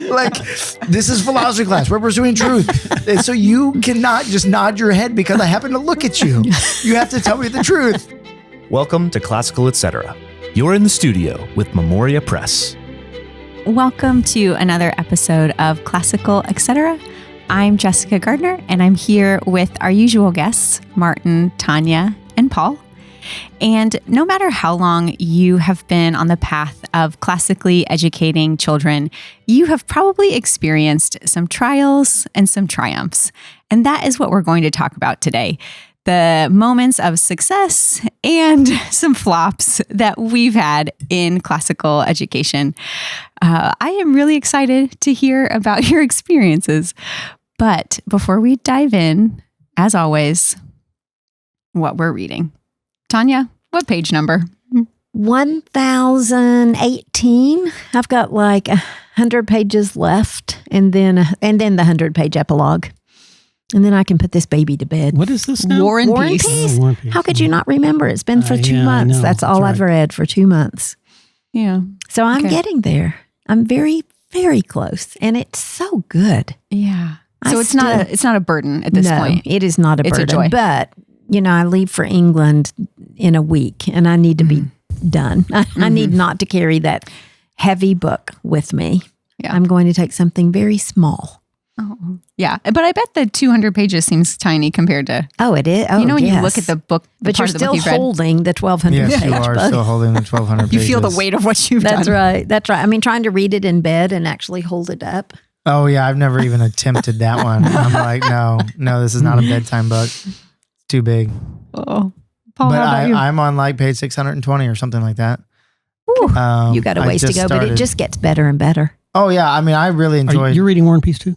Like, this is philosophy class. We're pursuing truth. And so you cannot just nod your head because I happen to look at you. You have to tell me the truth. Welcome to Classical Etc. You're in the studio with Memoria Press. Welcome to another episode of Classical Etc. I'm Jessica Gardner, and I'm here with our usual guests, Martin, Tanya, and Paul. And no matter how long you have been on the path of classically educating children, you have probably experienced some trials and some triumphs. And that is what we're going to talk about today. The moments of success and some flops that we've had in classical education. I am really excited to hear about your experiences. But before we dive in, as always, what we're reading. Tanya, what page number? 1018. I've got like 100 pages left, and then the 100-page epilogue. And then I can put this baby to bed. What is this now? War and Peace. Oh, War and Peace. How could you not remember? It's been for 2 months. That's all I've read for 2 months. Yeah. So I'm getting there. I'm very, very close. And it's so good. Yeah. So it's not a burden at this point. It is not a burden. It's a joy. But, I leave for England in a week, and I need to be done. I need not to carry that heavy book with me. Yeah. I'm going to take something very small. Oh, yeah. But I bet the 200 pages seems tiny compared to... Oh, it is? Oh, when you look at the book, but you're still holding the 1,200 yes, page you are book. still holding the 1,200 pages. You feel the weight of what you've done. That's right. That's right. I mean, trying to read it in bed and actually hold it up. Oh, yeah. I've never even attempted that one. I'm like, no, this is not a bedtime book. It's too big. Oh, Paul, But how about you? I'm on like page 620 or something like that. Ooh, you got a ways to go, but it just gets better and better. Oh, yeah. I mean, I really enjoyed... You're reading War and Peace too?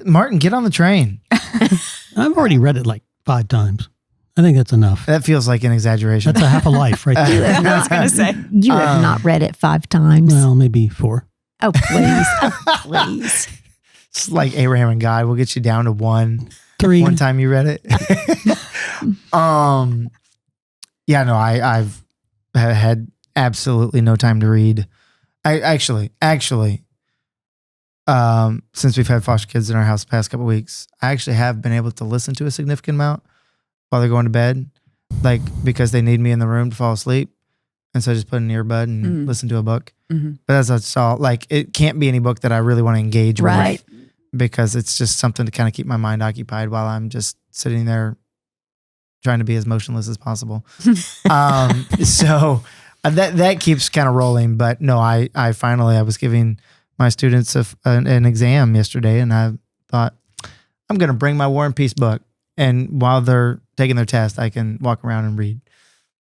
Martin, get on the train. I've already read it like 5 times. I think that's enough. That feels like an exaggeration. That's a half a life right there. I was going to say. You have not read it 5 times. Well, maybe 4. Oh, please. Oh, please. It's like Abraham and God. We'll get you down to 1. 3. One time you read it. Yeah, no, I've had absolutely no time to read. I actually, since we've had foster kids in our house the past couple of weeks, I actually have been able to listen to a significant amount while they're going to bed, like because they need me in the room to fall asleep. And so I just put in an earbud and listen to a book. Mm-hmm. But that's all. Like, it can't be any book that I really want to engage with, because it's just something to kind of keep my mind occupied while I'm just sitting there trying to be as motionless as possible. So that keeps kind of rolling. But no, I was giving my students an exam yesterday, and I thought, I'm going to bring my War and Peace book, and while they're taking their test, I can walk around and read.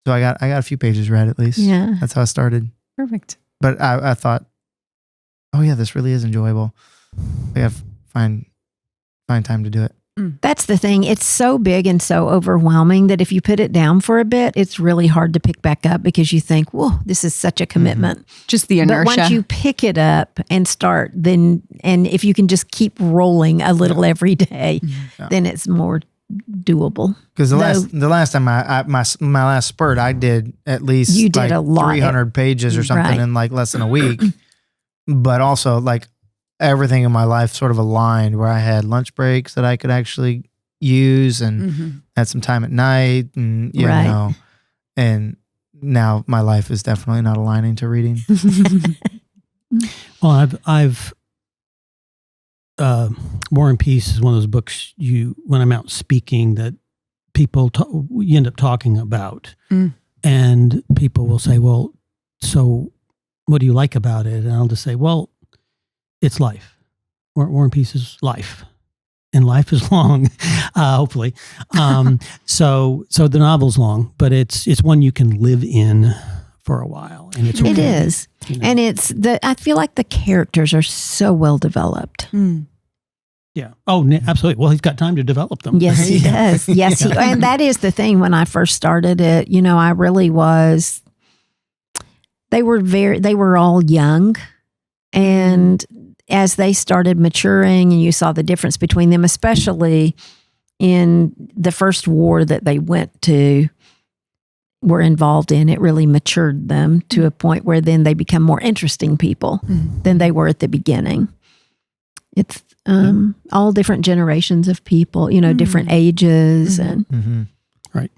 So I got a few pages read at least. Yeah, that's how I started. Perfect. But I thought, oh yeah, this really is enjoyable. I have to find time to do it. That's the thing. It's so big and so overwhelming that if you put it down for a bit, it's really hard to pick back up because you think, whoa, this is such a commitment. Just the inertia. But once you pick it up and start, and if you can just keep rolling a little every day, then it's more doable. Because the last time my last spurt, I did at least you did a lot 300 pages or something in like less than a week. But also like everything in my life sort of aligned, where I had lunch breaks that I could actually use and had some time at night, and you know, and now my life is definitely not aligning to reading. Well, I've War and Peace is one of those books when I'm out speaking that people you end up talking about, and people will say, well, so what do you like about it? And I'll just say, well, it's life. War and Peace is life, and life is long, hopefully. So the novel's long, but it's one you can live in for a while, and it is, and I feel like the characters are so well developed. Yeah. Oh, absolutely. Well, he's got time to develop them. Yes, he does. Yes, and that is the thing. When I first started it, I really was. They were all young, and as they started maturing and you saw the difference between them, especially in the first war that they were involved in, it really matured them to a point where then they become more interesting people than they were at the beginning. It's all different generations of people, different ages. And Right.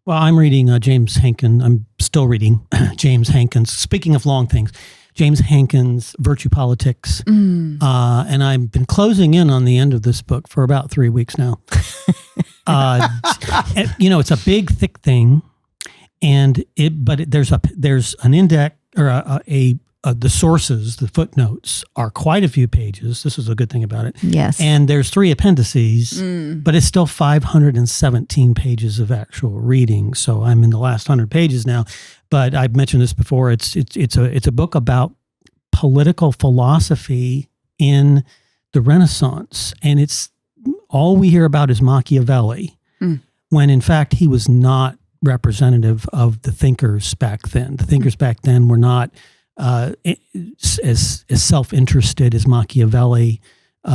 Well, I'm reading James Hankins. I'm still reading James Hankins. Speaking of long things, James Hankins' Virtue Politics. And I've been closing in on the end of this book for about 3 weeks now. It's a big, thick thing. And there's an index or the sources, the footnotes are quite a few pages. This is a good thing about it. Yes. And there's 3 appendices, but it's still 517 pages of actual reading. So I'm in the last 100 pages now. But I've mentioned this before. It's a book about political philosophy in the Renaissance, and it's all we hear about is Machiavelli, when in fact he was not representative of the thinkers back then. The thinkers back then were not as self-interested as Machiavelli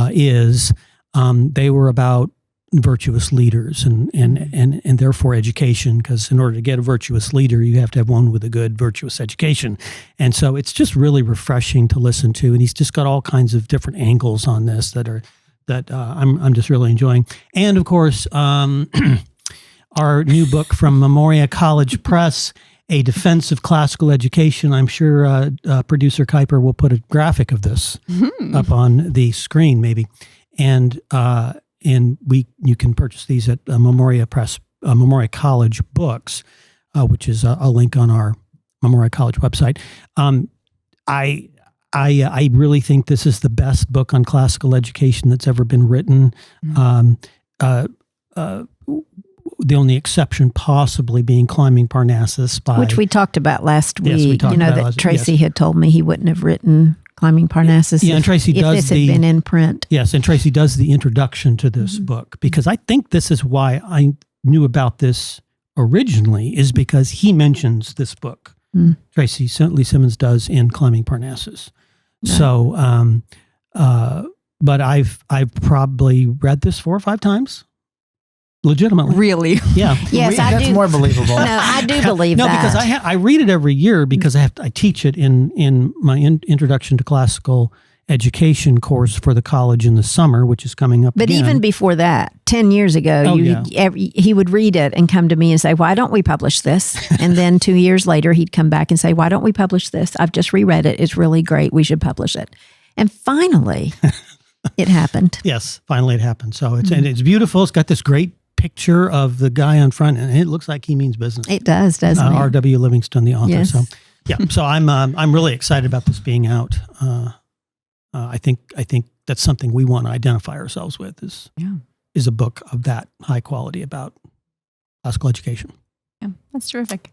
is. They were about virtuous leaders and therefore education, because in order to get a virtuous leader, you have to have one with a good virtuous education. And so it's just really refreshing to listen to. And he's just got all kinds of different angles on this that I'm just really enjoying. And of course, our new book from Memoria Press, A Defense of Classical Education. I'm sure producer Kuiper will put a graphic of this up on the screen, maybe. And you can purchase these at Memoria Press, Memoria College Books, which is a link on our Memoria College website. I really think this is the best book on classical education that's ever been written. The only exception possibly being Climbing Parnassus, which we talked about last week. Yes, we talked about that Tracy had told me he wouldn't have written Climbing Parnassus and Tracy if this had been in print. Yes, and Tracy does the introduction to this book, because I think this is why I knew about this originally, is because he mentions this book. Tracy Lee Simmons does in Climbing Parnassus. Right. So, but I've probably read this 4 or 5 times. Legitimately. Really? Yeah. Yes, I That's do. more believable. No, I do believe that. that. No, because I read it every year because I teach it in my Introduction to Classical Education course for the college in the summer, which is coming up But again. even before that, 10 years ago, he would read it and come to me and say, why don't we publish this? And then 2 years later, he'd come back and say, why don't we publish this? I've just reread it. It's really great. We should publish it. And finally, it happened. Yes, finally it happened. So and it's beautiful. It's got this great picture of the guy on front, and it looks like he means business. It does, doesn't it? R.W. Livingston, the author. Yes. So yeah, so I'm really excited about this being out. I think that's something we want to identify ourselves with is a book of that high quality about classical education. Yeah, that's terrific.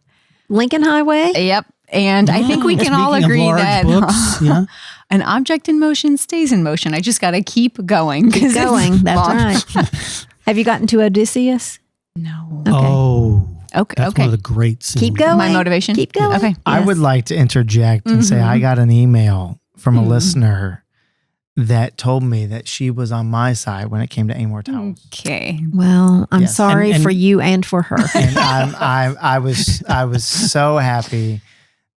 Lincoln Highway? Yep. And I think we can all agree that an object in motion stays in motion. I just got to keep going. Keep going. That's right. Have you gotten to Odysseus? No. Okay. Oh. Okay. That's one of the great scenes. Keep going. My motivation? Keep going. Okay. I would like to interject and say I got an email from a listener that told me that she was on my side when it came to Amor Towels. Okay. Well, I'm sorry for you and for her. And I was so happy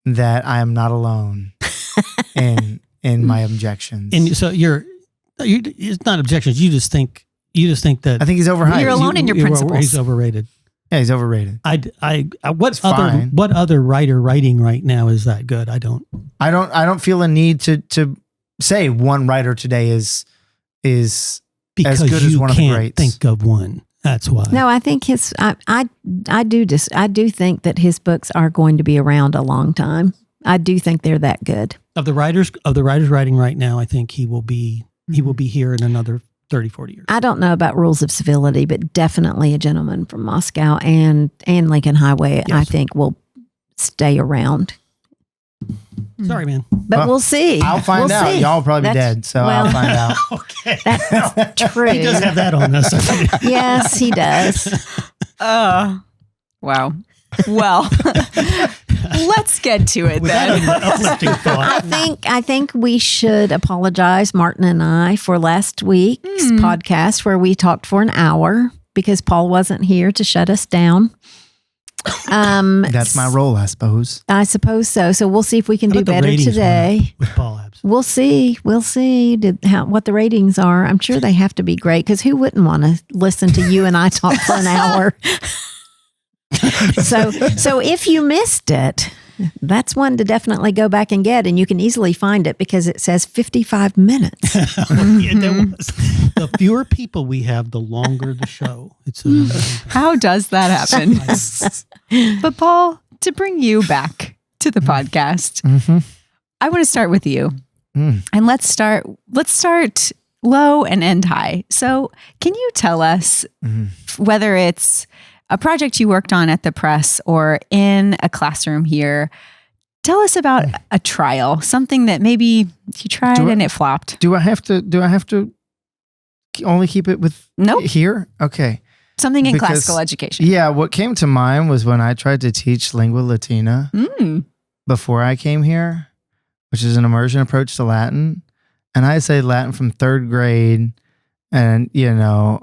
that I am not alone in my objections. And so it's not objections. You just think that I think he's overhyped. You're alone in your principles. He's overrated. Yeah, he's overrated. What other writer writing right now is that good? I don't feel a need to say one writer today is because as good as one of the greats. Think of one. That's why. No, I think I do think that his books are going to be around a long time. I do think they're that good. Of the writers writing right now, I think he will be here in another 30, 40 years. I don't know about Rules of Civility, but definitely A Gentleman from Moscow and Lincoln Highway, I think will stay around. Sorry, man. But we'll see. I'll find out. See. Y'all will probably be dead, so I'll find out. Okay. That's true. He does have that on us. Yes, he does. Wow. Well, let's get to it then. I think we should apologize, Martin and I, for last week's podcast where we talked for an hour because Paul wasn't here to shut us down. That's my role, I suppose. I suppose so. So we'll see if we can do better today. With Paul Abs. We'll see. We'll see what the ratings are. I'm sure they have to be great because who wouldn't want to listen to you and I talk for an hour? So if you missed it, that's one to definitely go back and get, and you can easily find it because it says 55 minutes. The fewer people we have, the longer the show. It's How does that happen? But Paul, to bring you back to the podcast, I want to start with you. And let's start low and end high. So can you tell us whether it's a project you worked on at the press or in a classroom here, tell us about a trial, something that maybe you tried and it flopped. Do I have to only keep it with here? Okay. Something in classical education. Yeah, what came to mind was when I tried to teach Lingua Latina before I came here, which is an immersion approach to Latin. And I say Latin from 3rd grade, and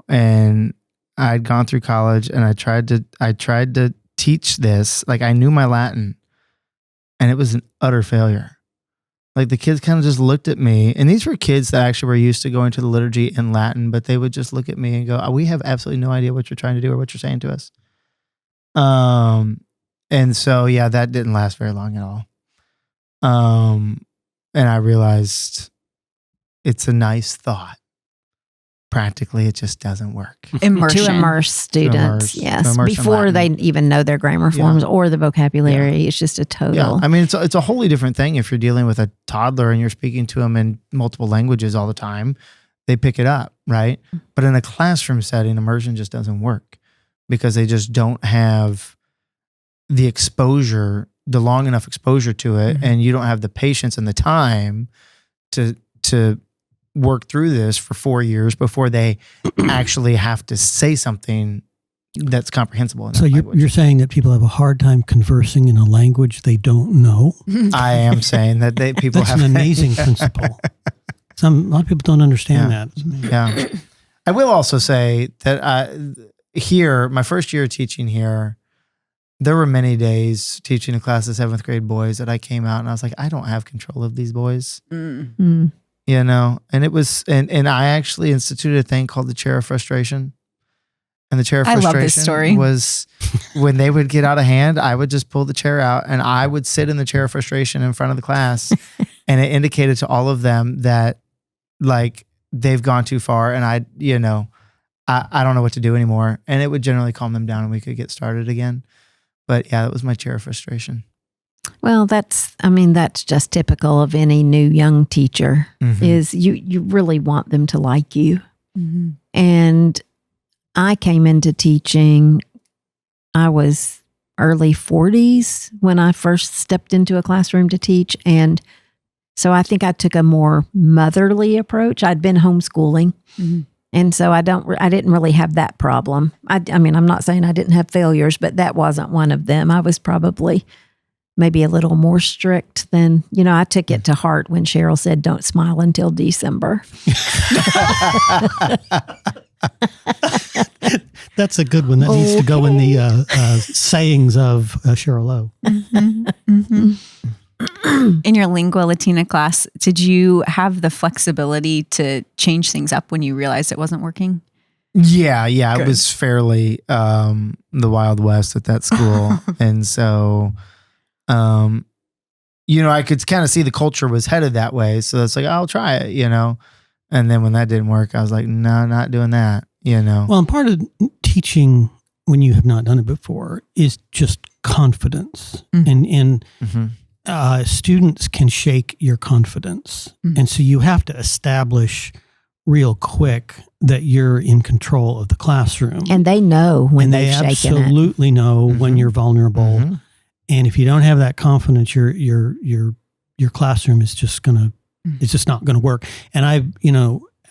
and I'd gone through college, and I tried to teach this. Like, I knew my Latin, and it was an utter failure. Like, the kids kind of just looked at me, and these were kids that actually were used to going to the liturgy in Latin, but they would just look at me and go, we have absolutely no idea what you're trying to do or what you're saying to us. And so, yeah, that didn't last very long at all. And I realized it's a nice thought. Practically, it just doesn't work. Immersion. To immerse students, yes, before they even know their grammar forms or the vocabulary. It's just a total. Yeah, I mean, it's a wholly different thing if you're dealing with a toddler and you're speaking to them in multiple languages all the time. They pick it up, right? But in a classroom setting, immersion just doesn't work because they just don't have the exposure, the long enough exposure to it, and you don't have the patience and the time to work through this for 4 years before they actually have to say something that's comprehensible in that language. You're saying that people have a hard time conversing in a language they don't know? I am saying that people that's have an amazing principle. A lot of people don't understand that. Yeah. I will also say that here, my first year teaching here, there were many days teaching a class of 7th grade boys that I came out and I was like, I don't have control of these boys. And it was, and I actually instituted a thing called the chair of frustration. And the chair of frustration was when they would get out of hand, I would just pull the chair out and I would sit in the chair of frustration in front of the class. And it indicated to all of them that like they've gone too far and I don't know what to do anymore. And it would generally calm them down and we could get started again. But yeah, that was my chair of frustration. Well, that's just typical of any new young teacher is you really want them to like you. And I came into teaching, I was early 40s when I first stepped into a classroom to teach. And so I think I took a more motherly approach. I'd been homeschooling. And so I didn't really have that problem. I mean, I'm not saying I didn't have failures, but that wasn't one of them. I was probably maybe a little more strict than, I took it to heart when Cheryl said, don't smile until December. That's a good one. That needs to go in the sayings of Cheryl Lowe. In your Lingua Latina class, did you have the flexibility to change things up when you realized it wasn't working? Yeah. Good. It was fairly the Wild West at that school. And so, I could kind of see the culture was headed that way. So it's like, I'll try it, And then when that didn't work, I was like, no, not doing that, Well, and part of teaching when you have not done it before is just confidence. And students can shake your confidence. And so you have to establish real quick that you're in control of the classroom. And they know when they've shaken it. They absolutely know when you're vulnerable. And if you don't have that confidence, your classroom is just it's just not gonna work. And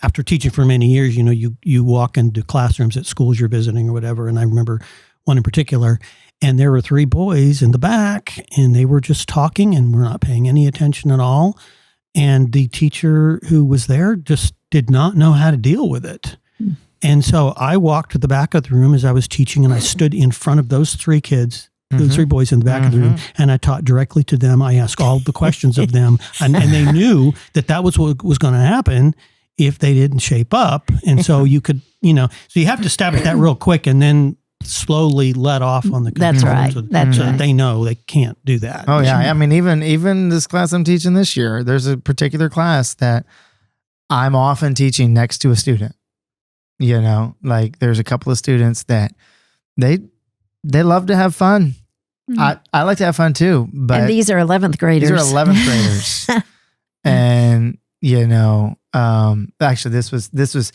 after teaching for many years, you walk into classrooms at schools you're visiting or whatever. And I remember one in particular, and there were 3 boys in the back, and they were just talking and were not paying any attention at all. And the teacher who was there just did not know how to deal with it. And so I walked to the back of the room as I was teaching, and I stood in front of those 3 kids the 3 boys in the back of the room, and I taught directly to them. I asked all the questions of them, and they knew that was what was going to happen if they didn't shape up. And so you could, so you have to stab at that real quick and then slowly let off on the control. That's right. So That they know they can't do that. Oh yeah. I mean, even this class I'm teaching this year, there's a particular class that I'm often teaching next to a student. Like there's a couple of students that they love to have fun. I like to have fun too, but and these are 11th graders. These are 11th graders. And actually this was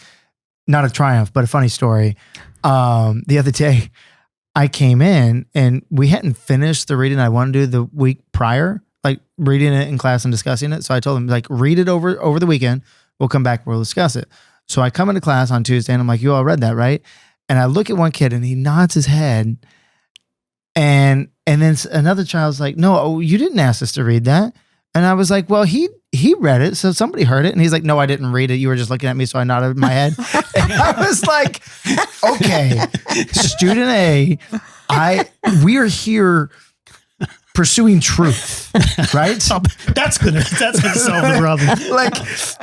not a triumph, but a funny story. The other day I came in and we hadn't finished the reading I wanted to do the week prior, like reading it in class and discussing it. So I told them, like, read it over the weekend. We'll come back, we'll discuss it. So I come into class on Tuesday and I'm like, you all read that, right? And I look at one kid and he nods his head. And then another child's like, no, you didn't ask us to read that. And I was like, well, he read it, so somebody heard it. And he's like, no, I didn't read it. You were just looking at me, so I nodded my head. And I was like, okay, student A, we are here pursuing truth, right? That's gonna solve the problem. Like,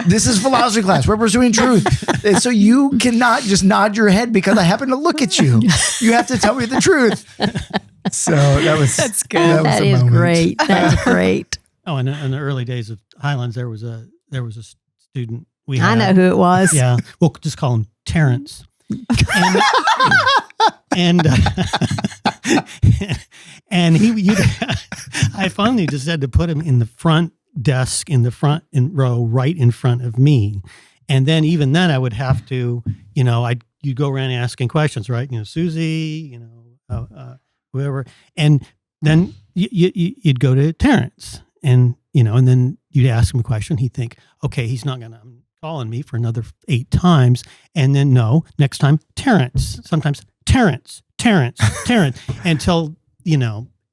this is philosophy class. We're pursuing truth. And so you cannot just nod your head because I happen to look at you. You have to tell me the truth. So that's good. That is great. That's great. Oh, and in the early days of Highlands, there was a student I know who it was. Yeah, we'll just call him Terrence. And I finally just had to put him in the front desk, in the front row, right in front of me. And then even then, I would have to, you'd go around asking questions, right? Susie, whoever, and then you'd go to Terrence. And, and then you'd ask him a question. He'd think, okay, he's not going to call on me for another 8 times. And then no, next time, Terrence. Sometimes Terrence, until,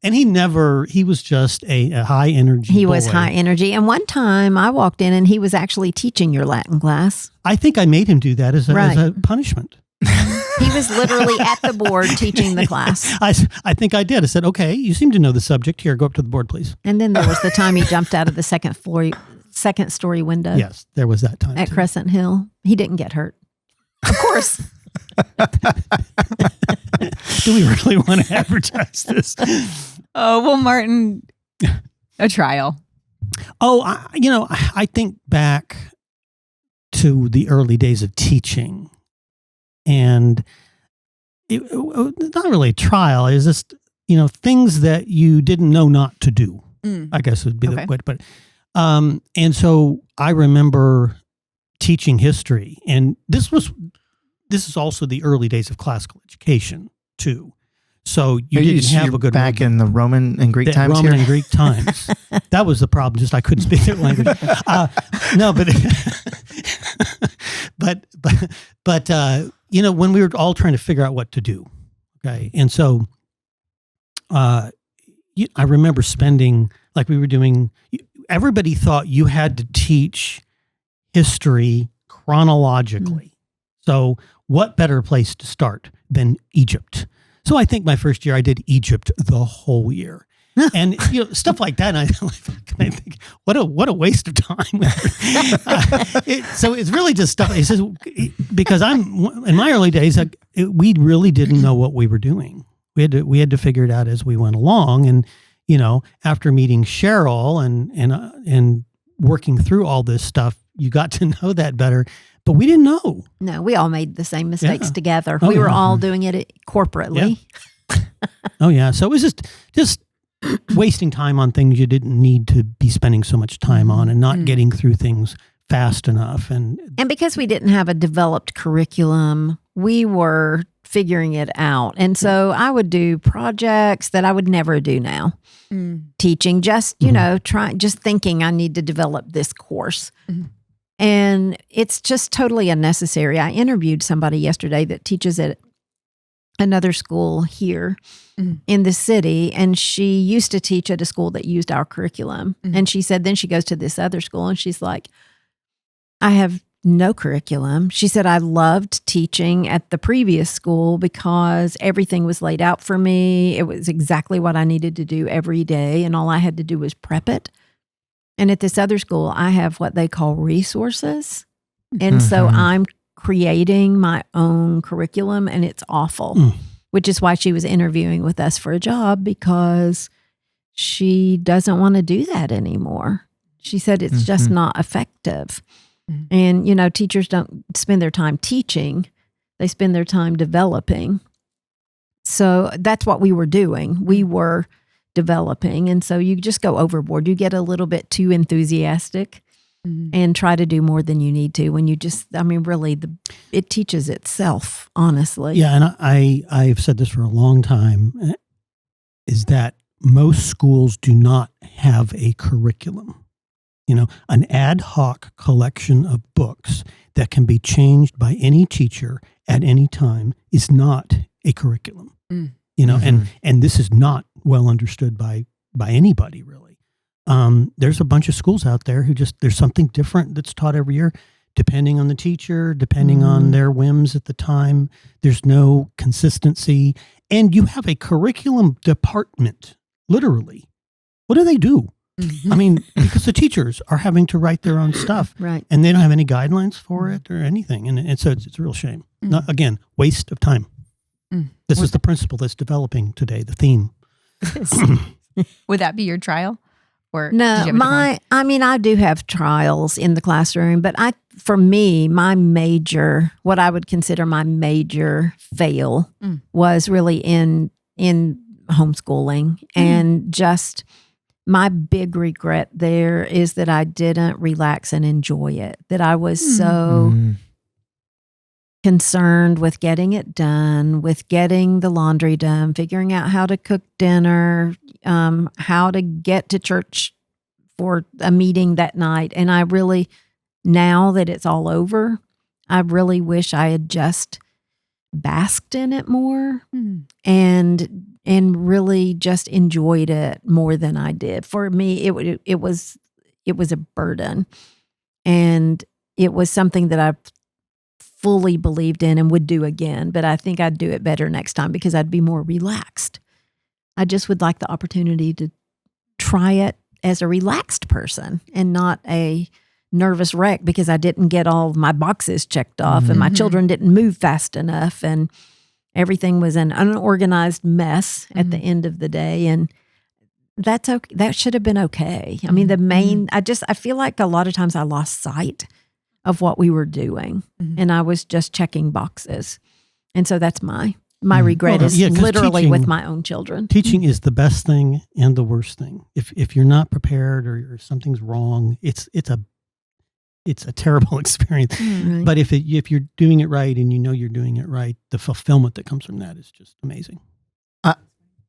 and he was just a high energy He boy. was high energy. And one time I walked in and he was actually teaching your Latin class. I think I made him do that as a punishment. He was literally at the board teaching the class. I think I did. I said, okay, you seem to know the subject. Here, go up to the board, please. And then there was the time he jumped out of the second story window. Yes, there was that time. At Crescent Hill. He didn't get hurt. Of course. Do we really want to advertise this? Oh, well, Martin, a trial. Oh, I think back to the early days of teaching. And it not really a trial. It's just, things that you didn't know not to do, I guess would be the way. But, and so I remember teaching history, and this is also the early days of classical education too. So you didn't have a good back in the Roman and Greek times. Roman and Greek times. That was the problem. Just I couldn't speak their language. No, but when we were all trying to figure out what to do, okay, and so I remember spending, like we were doing. Everybody thought you had to teach history chronologically. So what better place to start than Egypt? So I think my first year I did Egypt the whole year. And stuff like that. And I think, what a waste of time. So it's really just stuff. It says, because in my early days, we really didn't know what we were doing. We had to figure it out as we went along. And after meeting Cheryl and working through all this stuff, you got to know that better. But we didn't know. No, we all made the same mistakes together. We were all doing it corporately. Yeah. Oh yeah. So it was just wasting time on things you didn't need to be spending so much time on, and not getting through things fast enough. And because we didn't have a developed curriculum, we were figuring it out. And so I would do projects that I would never do now. Teaching, just, just thinking I need to develop this course. And it's just totally unnecessary. I interviewed somebody yesterday that teaches at another school here in the city, and she used to teach at a school that used our curriculum. And she said then she goes to this other school and she's like, I have no curriculum. She said, I loved teaching at the previous school because everything was laid out for me. It was exactly what I needed to do every day, and all I had to do was prep it. And at this other school, I have what they call resources. And so I'm creating my own curriculum, and it's awful, which is why she was interviewing with us for a job, because she doesn't want to do that anymore. She said it's just not effective. And, you know, teachers don't spend their time teaching. They spend their time developing. So that's what we were doing. We were developing. And so you just go overboard. You get a little bit too enthusiastic and try to do more than you need to when you just, I mean, really, it teaches itself, honestly. Yeah, and I've said this for a long time, is that most schools do not have a curriculum. You know, an ad hoc collection of books that can be changed by any teacher at any time is not a curriculum. You know, and this is not well understood by anybody, really. There's a bunch of schools out there who there's something different that's taught every year, depending on the teacher, depending on their whims at the time. There's no consistency. And you have a curriculum department, literally. What do they do? I mean, because the teachers are having to write their own stuff. Right. And they don't have any guidelines for it or anything. And so it's a real shame. Not, again, waste of time. This is the principle that's developing today, the theme. Would that be your trial? Or No, I do have trials in the classroom, but for me, what I would consider my major fail was really in homeschooling. And just my big regret there is that I didn't relax and enjoy it, that I was so concerned with getting it done, with getting the laundry done, figuring out how to cook dinner, how to get to church for a meeting that night. And I really, now that it's all over, I really wish I had just basked in it more and really just enjoyed it more than I did. For me, it was a burden, and it was something that I fully believed in and would do again. But I think I'd do it better next time because I'd be more relaxed. I just would like the opportunity to try it as a relaxed person and not a nervous wreck because I didn't get all of my boxes checked off and my children didn't move fast enough and everything was an unorganized mess at the end of the day. And that's okay. That should have been okay. I mean, I feel like a lot of times I lost sight of what we were doing and I was just checking boxes. And so that's my regret is literally with my own children. Teaching is the best thing and the worst thing. If you're not prepared or something's wrong, it's a terrible experience. Right. But if you're doing it right and you know you're doing it right, the fulfillment that comes from that is just amazing.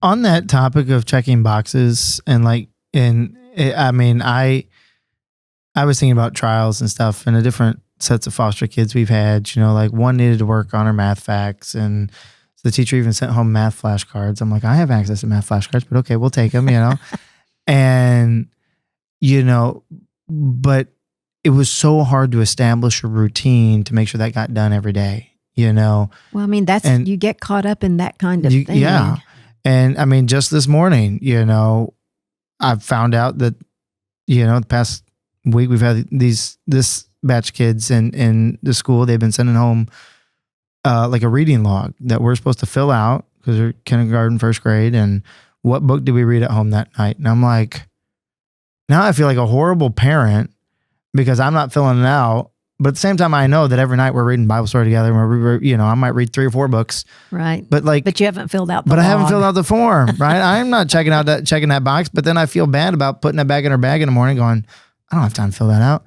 On that topic of checking boxes and I was thinking about trials and stuff and the different sets of foster kids we've had. You know, like one needed to work on her math facts, and the teacher even sent home math flashcards. I'm like, I have access to math flashcards, but okay, we'll take them. You know, and but it was so hard to establish a routine to make sure that got done every day. You know, well, I mean, you get caught up in that kind of thing. Yeah, and I mean, just this morning, I've found out that the past week we've had this batch of kids in the school. They've been sending home like a reading log that we're supposed to fill out because they're kindergarten, first grade, and what book did we read at home that night? And I'm like, now I feel like a horrible parent because I'm not filling it out. But at the same time, I know that every night we're reading Bible story together. And I might read 3 or 4 books. Right. But you haven't filled out the log. I haven't log. filled out the form, right? I'm not checking that box. But then I feel bad about putting that back in her bag in the morning going, I don't have time to fill that out.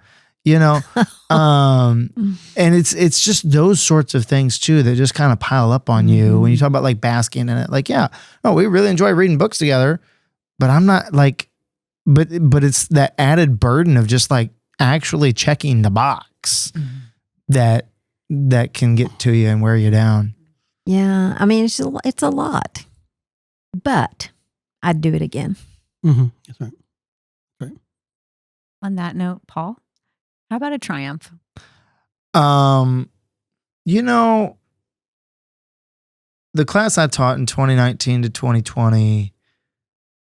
And it's just those sorts of things too that just kind of pile up on you when you talk about like basking in it. Like, we really enjoy reading books together, but I'm not like, but it's that added burden of just like actually checking the box that can get to you and wear you down. Yeah, I mean it's a lot, but I'd do it again. That's right. On that note, Paul, how about a triumph? You know, the class I taught in 2019 to 2020,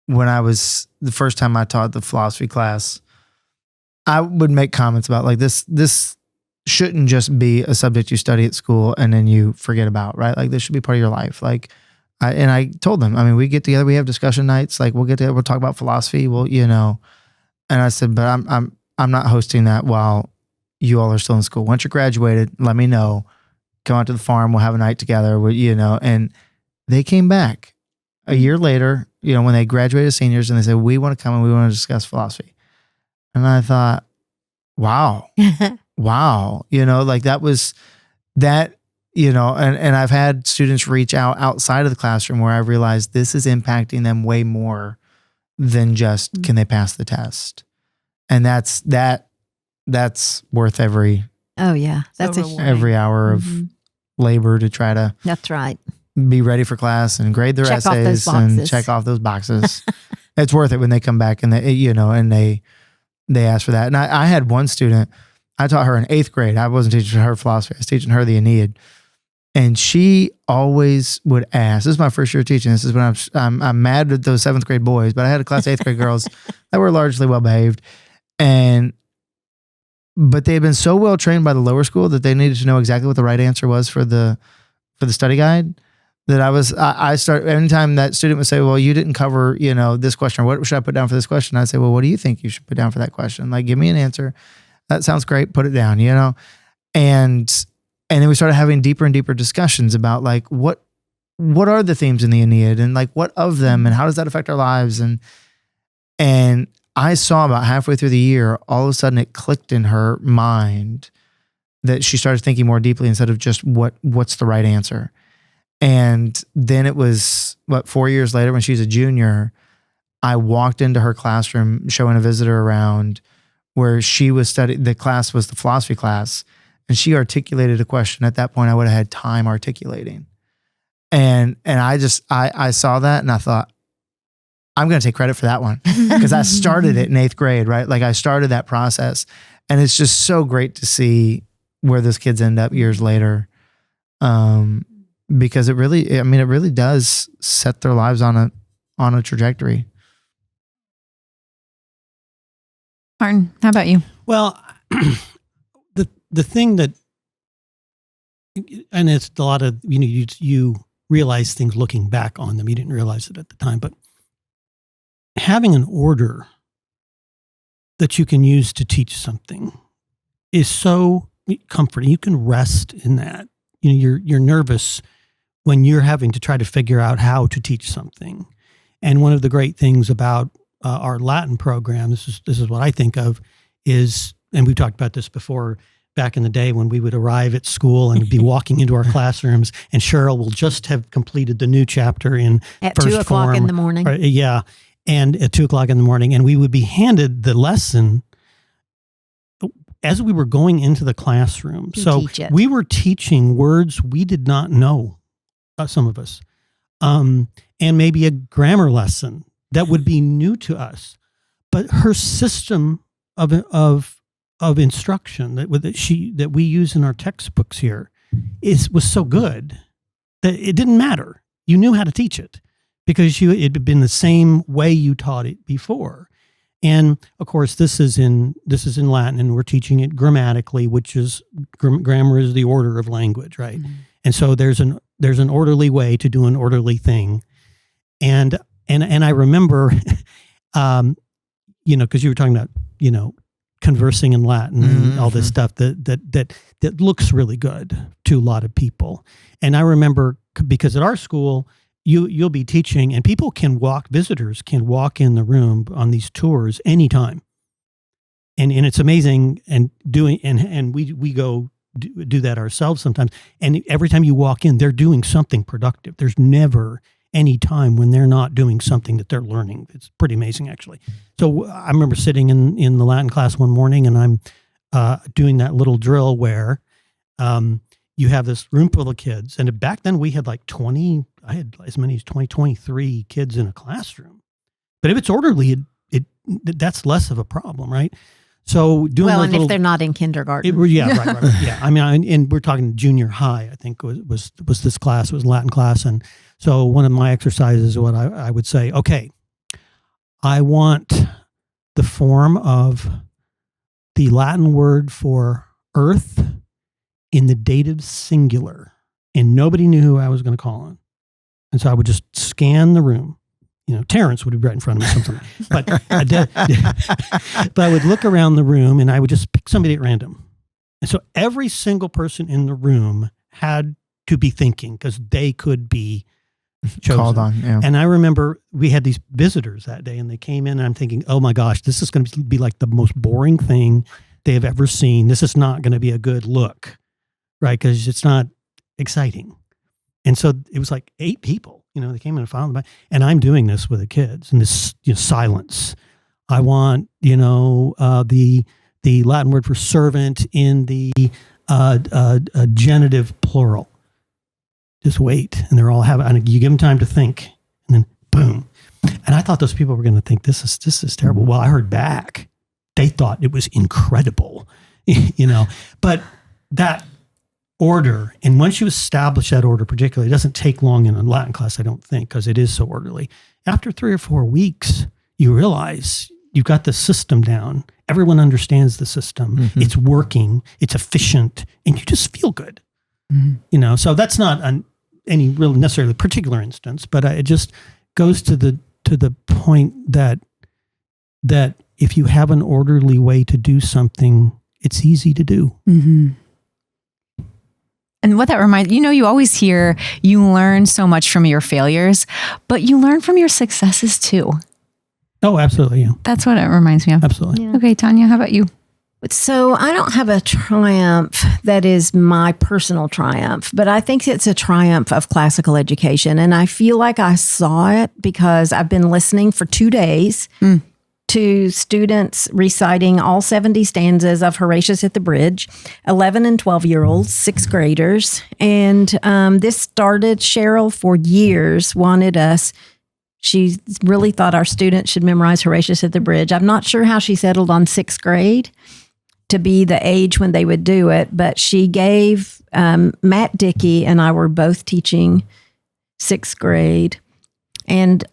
when I was the first time I taught the philosophy class, I would make comments about like this shouldn't just be a subject you study at school and then you forget about, right? Like this should be part of your life. Like, I told them, I mean, we get together, we have discussion nights, like we'll get together, we'll talk about philosophy. Well, you know, and I said, but I'm not hosting that while you all are still in school. Once you're graduated, let me know. Come out to the farm. We'll have a night together. You know, and they came back a year later, you know, when they graduated as seniors, and they said, we want to come and we want to discuss philosophy. And I thought, wow, wow, you know, like that was that, you know, and I've had students reach out outside of the classroom where I realized this is impacting them way more than just can they pass the test. And that's worth every every hour of labor to try to that's right be ready for class and grade their check essays and check off those boxes. It's worth it when they come back and they, you know, and they ask for that. And I had one student, I taught her in 8th grade. I wasn't teaching her philosophy. I was teaching her the Aeneid. And she always would ask, this is my first year teaching. This is when I'm mad at those 7th grade boys, but I had a class of 8th grade girls that were largely well behaved. But they had been so well trained by the lower school that they needed to know exactly what the right answer was for the study guide, that I started, anytime that student would say, well, you didn't cover, you know, this question, or what should I put down for this question? I'd say, well, what do you think you should put down for that question? Like, give me an answer. That sounds great. Put it down, you know? And then we started having deeper and deeper discussions about like, what are the themes in the Aeneid, and like, what of them, and how does that affect our lives? And I saw about halfway through the year, all of a sudden it clicked in her mind that she started thinking more deeply instead of just what's the right answer. And then it was 4 years later when she's a junior, I walked into her classroom showing a visitor around where she was studying. The class was the philosophy class, and she articulated a question. At that point, I would have had time articulating. And I saw that and I thought, I'm going to take credit for that one because I started it in 8th grade, right? Like I started that process, and it's just so great to see where those kids end up years later. Because it really does set their lives on a trajectory. Martin, how about you? Well, the thing that, and it's a lot of, you know, you realize things looking back on them. You didn't realize it at the time, but having an order that you can use to teach something is so comforting. You can rest in that. You know, you're nervous when you're having to try to figure out how to teach something. And one of the great things about our Latin program, this is what I think of, is, and we've talked about this before, back in the day when we would arrive at school and be walking into our classrooms, and Cheryl will just have completed the new chapter in at first 2 o'clock form, in the morning. Yeah. And at 2 o'clock in the morning, and we would be handed the lesson as we were going into the classroom. So we were teaching words we did not know, some of us, and maybe a grammar lesson that would be new to us. But her system of instruction that we use in our textbooks here was so good that it didn't matter. You knew how to teach it because it had been the same way you taught it before. And of course, this is in Latin, and we're teaching it grammatically, which is grammar is the order of language, right? Mm-hmm. And so there's an orderly way to do an orderly thing. And I remember, you know, because you were talking about, you know, conversing in Latin and all this stuff that looks really good to a lot of people. And I remember, because at our school, you'll be teaching, and visitors can walk in the room on these tours anytime. And it's amazing, and we go do that ourselves sometimes. And every time you walk in, they're doing something productive. There's never any time when they're not doing something that they're learning. It's pretty amazing, actually. So I remember sitting in the Latin class one morning, and I'm doing that little drill where you have this room full of kids. And back then we had like 20, I had as many as 23 kids in a classroom. But if it's orderly, that's less of a problem, right? So doing Well, those and little, if they're not in kindergarten. right. Yeah. I mean, and we're talking junior high, I think was this class, was Latin class. And so one of my exercises, what I would say, okay, I want the form of the Latin word for earth in the dative singular. And nobody knew who I was going to call on. And so I would just scan the room. You know, Terrence would be right in front of me something. But I would look around the room and I would just pick somebody at random. And so every single person in the room had to be thinking because they could be chosen. Called on. Yeah. And I remember we had these visitors that day and they came in and I'm thinking, oh my gosh, this is going to be like the most boring thing they have ever seen. This is not going to be a good look, right? Because it's not exciting. And so it was like 8 people, you know, they came in and found them. And I'm doing this with the kids and this, you know, silence. I want, you know, the Latin word for servant in the genitive plural. Just wait. And they're all and you give them time to think and then boom. And I thought those people were going to think this is terrible. Well, I heard back. They thought it was incredible, you know, but that order. And once you establish that order, particularly, it doesn't take long in a Latin class, I don't think, because it is so orderly. After 3 or 4 weeks, you realize you've got the system down. Everyone understands the system. Mm-hmm. It's working. It's efficient. And you just feel good. Mm-hmm. You know, so that's not any real necessarily particular instance, but it just goes to the point that if you have an orderly way to do something, it's easy to do. Mm-hmm. And what that reminds, you know, you always hear you learn so much from your failures, but you learn from your successes too. Oh, absolutely. Yeah. That's what it reminds me of. Absolutely. Yeah. Okay, Tanya, how about you? So I don't have a triumph that is my personal triumph, but I think it's a triumph of classical education. And I feel like I saw it because I've been listening for 2 days to students reciting all 70 stanzas of Horatius at the Bridge, 11 and 12-year-olds, 6th graders. And this started, Cheryl for years wanted us. She really thought our students should memorize Horatius at the Bridge. I'm not sure how she settled on 6th grade to be the age when they would do it, but she gave Matt Dickey and I were both teaching 6th grade, and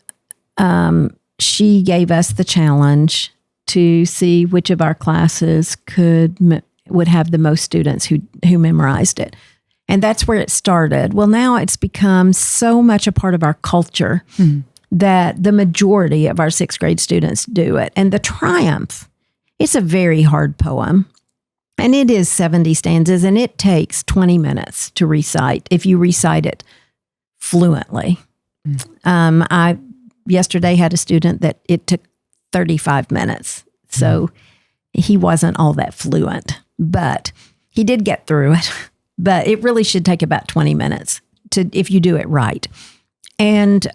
she gave us the challenge to see which of our classes would have the most students who memorized it. And that's where it started. Well, now it's become so much a part of our culture that the majority of our 6th grade students do it. And the triumph, it's a very hard poem. And it is 70 stanzas, and it takes 20 minutes to recite if you recite it fluently. I yesterday had a student that it took 35 minutes. So he wasn't all that fluent, but he did get through it. But it really should take about 20 minutes if you do it right. And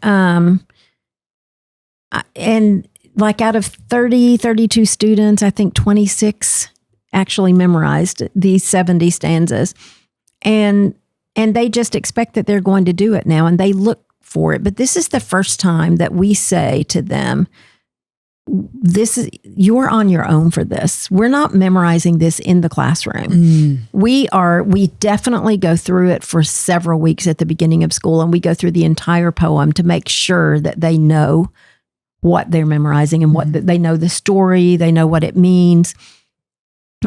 like out of 32 students, I think 26 actually memorized these 70 stanzas. And they just expect that they're going to do it now, and they look for it. But this is the first time that we say to them, you're on your own for this. We're not memorizing this in the classroom. We definitely go through it for several weeks at the beginning of school, and we go through the entire poem to make sure that they know what they're memorizing and what they know the story, they know what it means.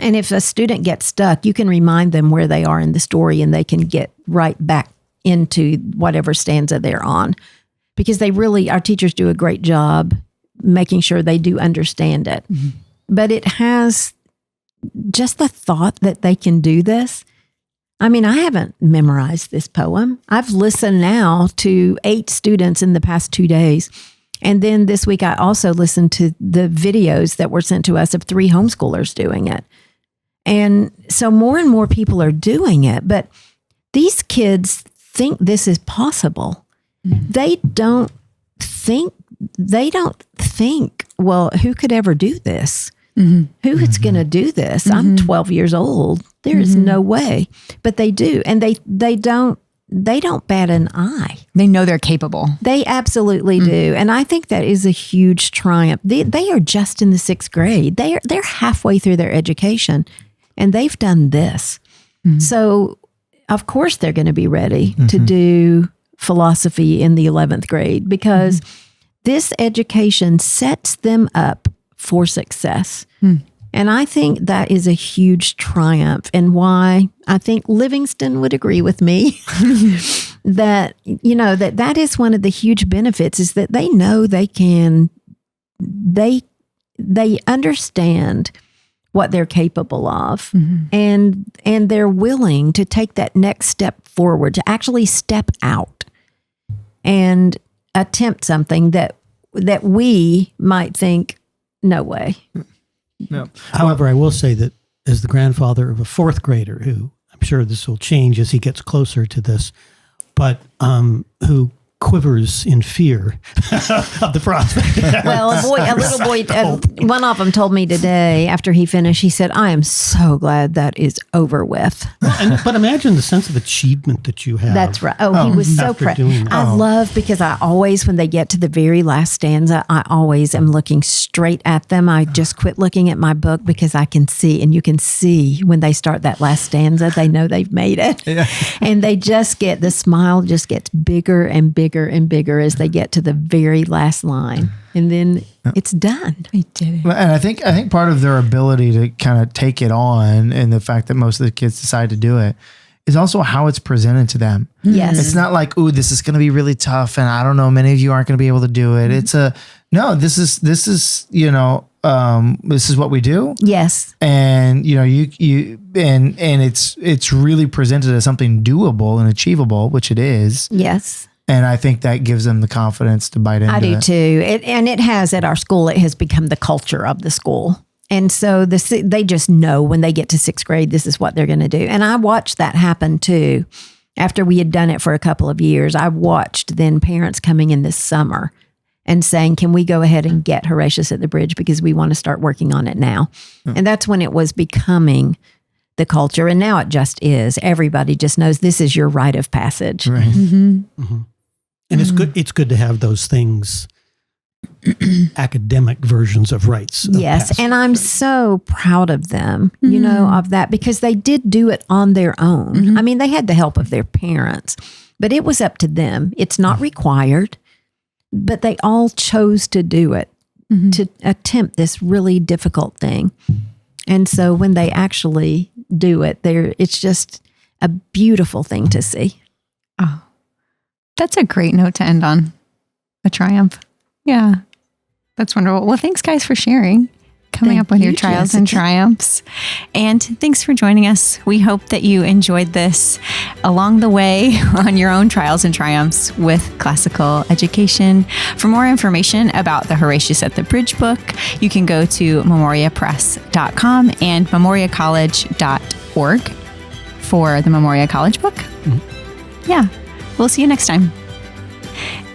And if a student gets stuck, you can remind them where they are in the story, and they can get right back into whatever stanza they're on, because our teachers do a great job making sure they do understand it. But it has just the thought that they can do this. I mean, I haven't memorized this poem. I've listened now to 8 students in the past 2 days. And then this week, I also listened to the videos that were sent to us of 3 homeschoolers doing it. And so more and more people are doing it, but these kids think this is possible. They don't think, well, who could ever do this? Who is going to do this? I'm 12 years old. There is no way. But they do. And they don't they don't bat an eye. They know they're capable. They absolutely do. And I think that is a huge triumph. They are just in the 6th grade. They're halfway through their education, and they've done this. So, of course, they're going to be ready to do philosophy in the 11th grade, because this education sets them up for success. And I think that is a huge triumph, and why I think Livingston would agree with me that, that is one of the huge benefits, is that they know they understand what they're capable of, and they're willing to take that next step forward, to actually step out and attempt something that we might think, no way. No. However, I will say that as the grandfather of a 4th grader, who I'm sure this will change as he gets closer to this, but who quivers in fear of the prospect. Well, a little boy, one of them told me today after he finished, he said, I am so glad that is over with. But imagine the sense of achievement that you have. That's right. Oh, he was so proud. I love, because I always, when they get to the very last stanza, I always am looking straight at them. I just quit looking at my book, because I can see, and you can see when they start that last stanza, they know they've made it. Yeah. And they just get, the smile just gets bigger and bigger and bigger as they get to the very last line, and then it's done. I did it. And I think part of their ability to kind of take it on, and the fact that most of the kids decide to do it, is also how it's presented to them. Yes, it's not like, ooh, this is going to be really tough, and I don't know, many of you aren't going to be able to do it. It's this is this is what we do. Yes, and it's really presented as something doable and achievable, which it is. Yes. And I think that gives them the confidence to bite into it. I do too. It has at our school. It has become the culture of the school. And so they just know when they get to 6th grade, this is what they're going to do. And I watched that happen too. After we had done it for a couple of years, I watched then parents coming in this summer and saying, can we go ahead and get Horatius at the Bridge, because we want to start working on it now. And that's when it was becoming the culture. And now it just is. Everybody just knows this is your rite of passage. Right. And it's good to have those things, academic versions of rites. Yes. And I'm so proud of them, of that, because they did do it on their own. I mean, they had the help of their parents, but it was up to them. It's not required, but they all chose to do it, to attempt this really difficult thing. And so when they actually do it, it's just a beautiful thing to see. Oh, that's a great note to end on. A triumph. Yeah. That's wonderful. Well, thanks guys for sharing, coming up with your trials and triumphs. And thanks for joining us. We hope that you enjoyed this along the way on your own trials and triumphs with classical education. For more information about the Horatius at the Bridge book, you can go to memoriapress.com and memoriacollege.org for the Memoria College book. Yeah. We'll see you next time.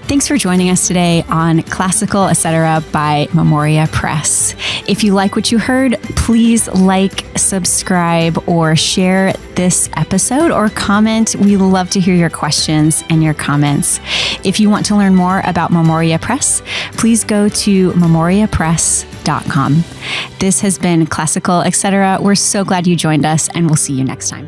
Thanks for joining us today on Classical Etc. by Memoria Press. If you like what you heard, please like, subscribe, or share this episode, or comment. We love to hear your questions and your comments. If you want to learn more about Memoria Press, please go to memoriapress.com. This has been Classical Etc. We're so glad you joined us, and we'll see you next time.